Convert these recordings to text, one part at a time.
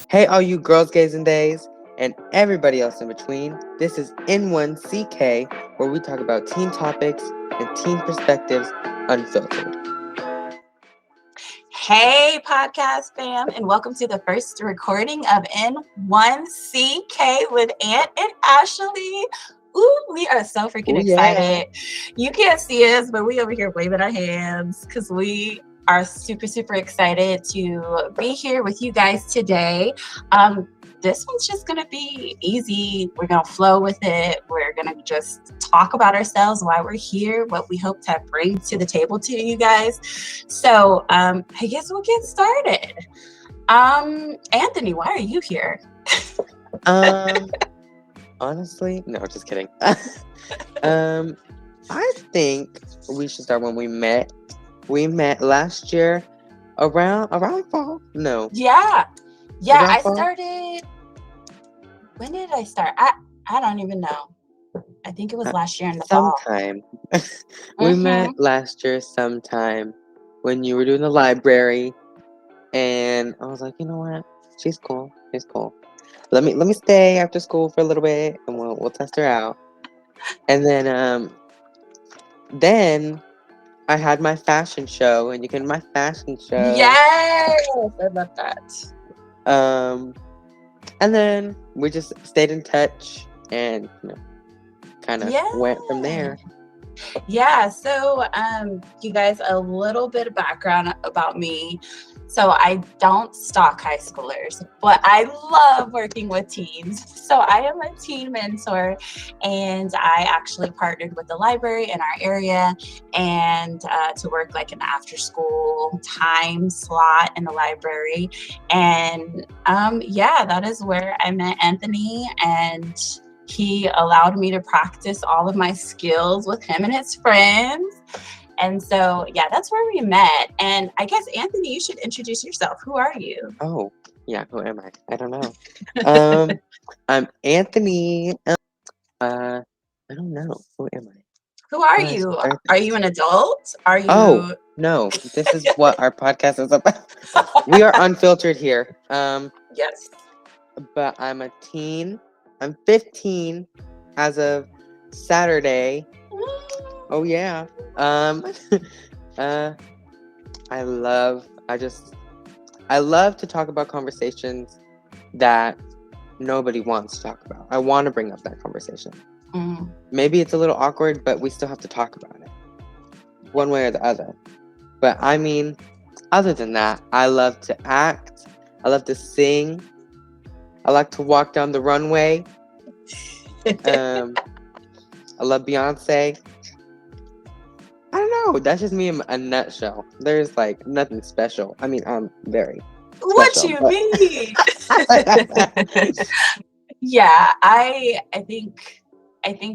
Hey, all you girls, gays, and days, and everybody else in between. This is N.1.C.K, where we talk about teen topics and teen perspectives unfiltered. Hey, podcast fam, and welcome to the first recording of N.1.C.K with Ant and Ashley. Ooh, we are so freaking Oh, yeah. excited. You can't see us, but we over here waving our hands because we are super excited to be here with you guys today. This one's just going to be easy. We're going to flow with it. We're going to just talk about ourselves, why we're here, what we hope to bring to the table to you guys. So I guess we'll get started. Anthony, why are you here? Honestly, no, just kidding. I think we should start when we met. We met last year around fall. No. Yeah, Around I fall? started. When did I start? I don't even know. I think it was last year in the fall. Sometime. We met last year sometime when you were doing the library, and I was like, you know what? She's cool. She's cool. Let me stay after school for a little bit, and we'll test her out. And then I had my fashion show, and you came to my fashion show. Yes, I love that. And then we just stayed in touch, and kind of went from there. Yeah, so you guys, a little bit of background about me. So I don't stalk high schoolers, but I love working with teens. So I am a teen mentor, and I actually partnered with the library in our area and to work like an after school time slot in the library. And that is where I met Anthony, and he allowed me to practice all of my skills with him and his friends. And so, yeah, that's where we met. And I guess, Anthony, you should introduce yourself. Who are you? Oh, yeah. Who am I? I don't know. I'm Anthony. I don't know. Who am I? Who are you? Are you an adult? Are you? Oh, no. This is what our podcast is about. We are unfiltered here. Yes. But I'm a teen. I'm 15 as of Saturday. Oh yeah. I love to talk about conversations that nobody wants to talk about. I want to bring up that conversation. Maybe it's a little awkward, but we still have to talk about it, one way or the other. But I mean, other than that, I love to act. I love to sing. I like to walk down the runway. I love Beyonce. I don't know. That's just me in a nutshell. There's like nothing special. I mean, I'm very special. What you mean? Yeah, I think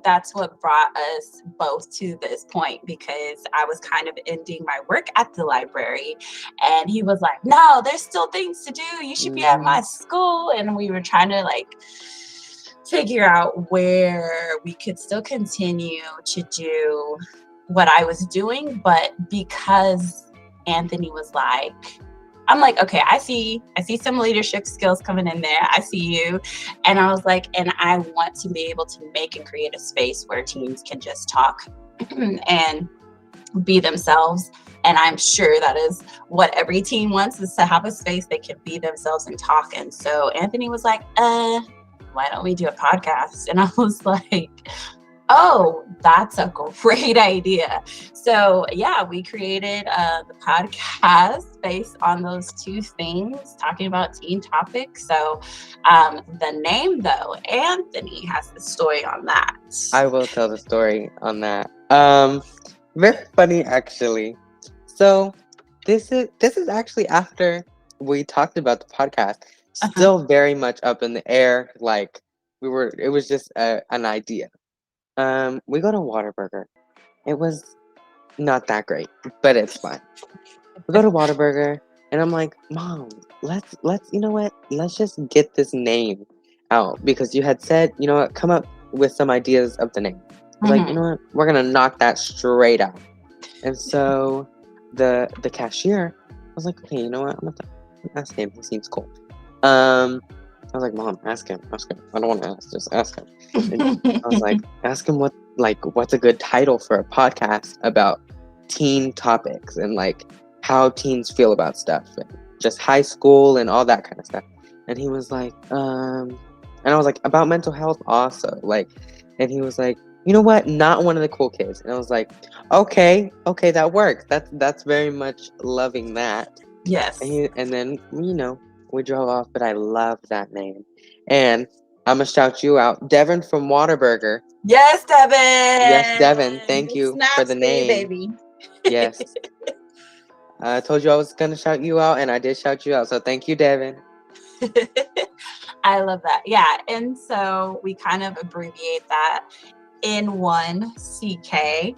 that's what brought us both to this point, because I was kind of ending my work at the library, and he was like, no, there's still things to do. You should be at my school. And we were trying to like figure out where we could still continue to do what I was doing. But because Anthony was like, I'm like, okay, I see some leadership skills coming in there. I see you. And I was like, and I want to be able to make and create a space where teens can just talk and be themselves. And I'm sure that is what every teen wants, is to have a space they can be themselves and talk. And so Anthony was like, why don't we do a podcast? And I was like, oh, that's a great idea. So yeah, we created the podcast based on those two things, talking about teen topics. So the name, though, Anthony has the story on that. I will tell the story on that. Very funny, actually. So this is actually after we talked about the podcast. Still very much up in the air. Like it was just an idea. We go to Whataburger. It was not that great, but it's fine. We go to Whataburger, and I'm like, Mom, let's you know what? Let's just get this name out, because you had said, you know what, come up with some ideas of the name. I was like, you know what? We're gonna knock that straight out. And so the cashier was like, okay, you know what? I'm gonna ask him. He seems cool. I was like, Mom, ask him, ask him. I don't want to ask, just ask him. And I was like, ask him what's a good title for a podcast about teen topics and like how teens feel about stuff and just high school and all that kind of stuff. And he was like, and I was like, about mental health also. Like, and he was like, you know what? Not one of the cool kids. And I was like, okay, that works. That's very much loving that. Yes. And then, we drove off, but I love that name. And I'm going to shout you out. Devin from Whataburger. Yes, Devin. Yes, Devin. Thank you for the name. Baby. Yes. I told you I was going to shout you out, and I did shout you out. So thank you, Devin. I love that. Yeah. And so we kind of abbreviate that N.1.C.K.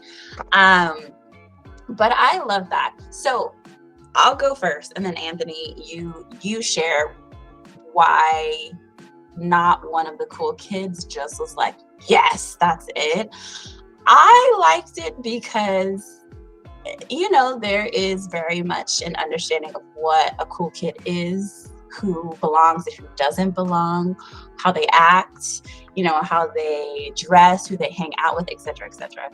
But I love that. So I'll go first, and then Anthony, you share why not one of the cool kids just was like, yes, that's it. I liked it because, there is very much an understanding of what a cool kid is, who belongs and who doesn't belong, how they act, how they dress, who they hang out with, etc., etc.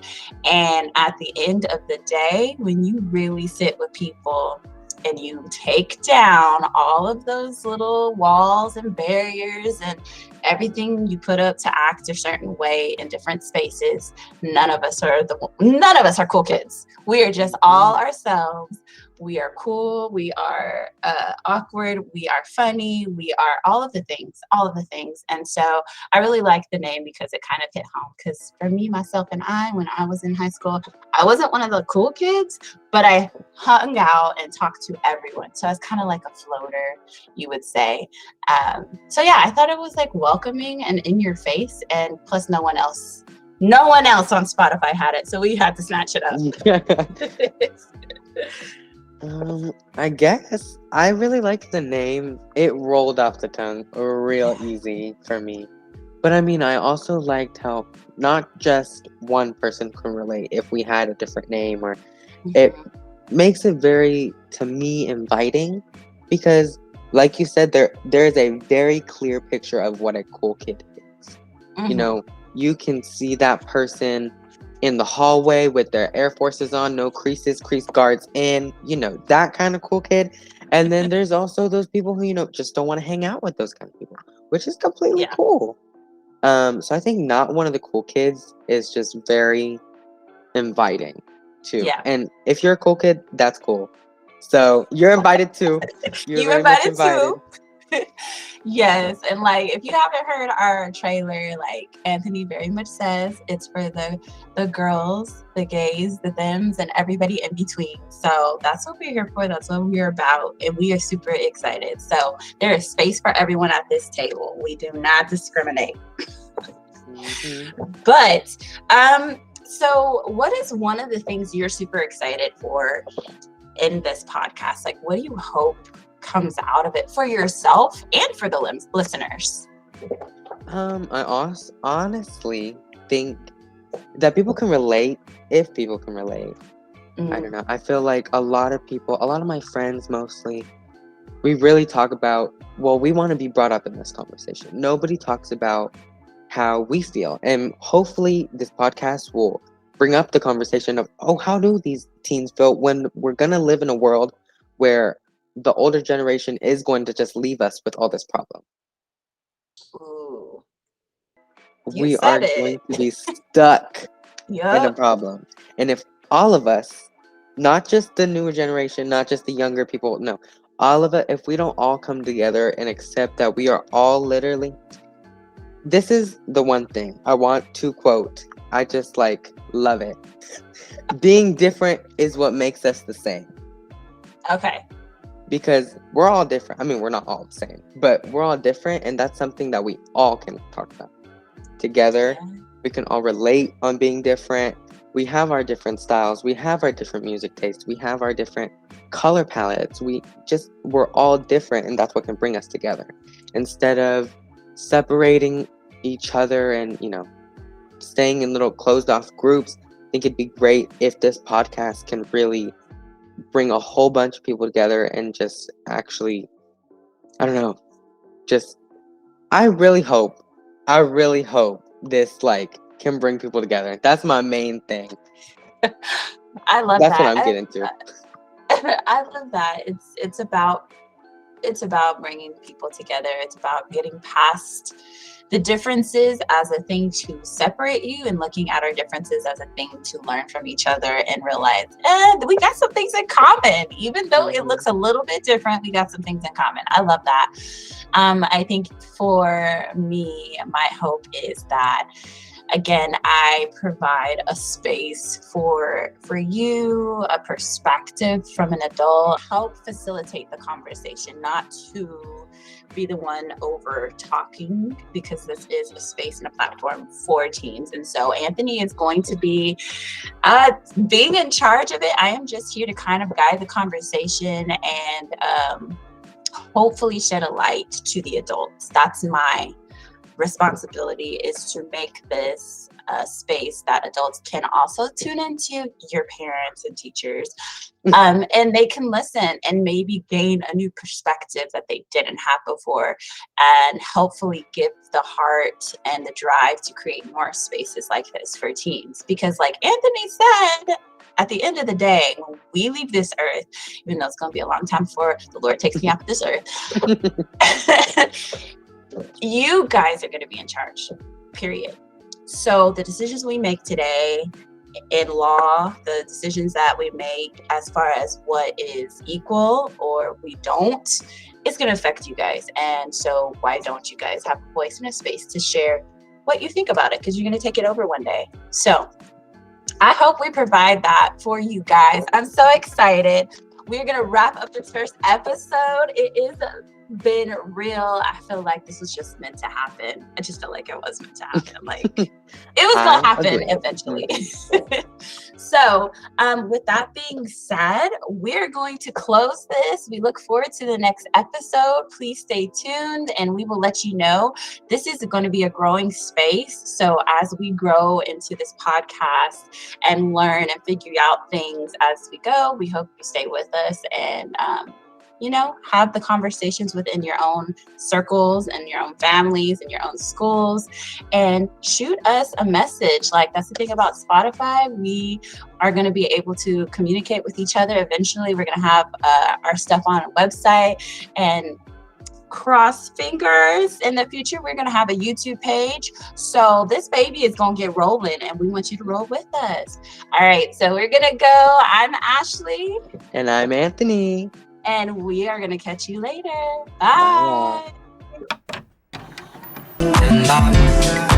And at the end of the day, when you really sit with people and you take down all of those little walls and barriers and everything you put up to act a certain way in different spaces, none of us are cool kids. We are just all ourselves. We are cool. We are awkward. We are funny. We are all of the things. And so I really like the name because it kind of hit home. Because for me, myself, and when I was in high school, I wasn't one of the cool kids, but I hung out and talked to everyone. So I was kind of like a floater, you would say. So yeah, I thought it was like welcoming and in your face. And plus no one else on Spotify had it. So we had to snatch it up. I guess I really liked the name. It rolled off the tongue real easy for me. But I mean, I also liked how not just one person can relate if we had a different name, or it makes it very, to me, inviting, because like you said, there is a very clear picture of what a cool kid is. You can see that person in the hallway with their Air Forces on, no creases, crease guards in, that kind of cool kid. And then there's also those people who, just don't want to hang out with those kind of people, which is completely cool. So I think not one of the cool kids is just very inviting too. Yeah. And if you're a cool kid, that's cool. So you're invited too. You're very much invited. Yes, and like if you haven't heard our trailer, like Anthony very much says, it's for the girls, the gays, the thems, and everybody in between. So that's what we're here for. That's what we're about, and we are super excited. So there is space for everyone at this table. We do not discriminate. But so what is one of the things you're super excited for in this podcast? Like, what do you hope comes out of it for yourself and for the listeners? I honestly think that people can relate if people can relate. I don't know. I feel like a lot of my friends mostly, we really talk about, well, we want to be brought up in this conversation. Nobody talks about how we feel. And hopefully this podcast will bring up the conversation of, how do these teens feel when we're going to live in a world where the older generation is going to just leave us with all this problem. Ooh. We are going to be stuck in a problem. And if all of us, not just the newer generation, not just the younger people, no, all of it, if we don't all come together and accept that we are all literally, this is the one thing I want to quote. I just love it. Being different is what makes us the same. Okay. Because we're all different. I mean, we're not all the same, but we're all different, and that's something that we all can talk about together. Yeah. We can all relate on being different. We have our different styles. We have our different music tastes. We have our different color palettes. We're all different, and that's what can bring us together. Instead of separating each other and, staying in little closed off groups, I think it'd be great if this podcast can really bring a whole bunch of people together and just actually, I don't know, just, I really hope this like can bring people together. That's my main thing. I love That's what that. I'm getting to. I love that. It's about bringing people together. It's about getting past the differences as a thing to separate you and looking at our differences as a thing to learn from each other and realize, we got some things in common. Even though it looks a little bit different, we got some things in common. I love that. I think for me, my hope is that, again, I provide a space for you, a perspective from an adult, help facilitate the conversation, not to be the one over talking, because this is a space and a platform for teens. And so Anthony is going to be being in charge of it. I am just here to kind of guide the conversation and hopefully shed a light to the adults. That's my responsibility, is to make this a space that adults can also tune into, your parents and teachers, and they can listen and maybe gain a new perspective that they didn't have before, and hopefully give the heart and the drive to create more spaces like this for teens. Because like Anthony said, at the end of the day, when we leave this earth, even though it's going to be a long time before the Lord takes me off this earth, you guys are going to be in charge, period. So the decisions we make today in law, the decisions that we make as far as what is equal or we don't, it's going to affect you guys. And so why don't you guys have a voice and a space to share what you think about it? Because you're going to take it over one day. So I hope we provide that for you guys. I'm so excited. We're going to wrap up this first episode. It is been real. I feel like this was just meant to happen. I just felt like it was meant to happen. Like it was going to happen eventually. So with that being said, we're going to close this. We look forward to the next episode. Please stay tuned and we will let you know. This is going to be a growing space. So as we grow into this podcast and learn and figure out things as we go, we hope you stay with us and have the conversations within your own circles and your own families and your own schools, and shoot us a message. Like, that's the thing about Spotify. We are going to be able to communicate with each other. Eventually, we're going to have our stuff on a website, and cross fingers, in the future, we're going to have a YouTube page. So this baby is going to get rolling, and we want you to roll with us. All right, so we're going to go. I'm Ashley. And I'm Anthony. And we are going to catch you later. Bye. Bye.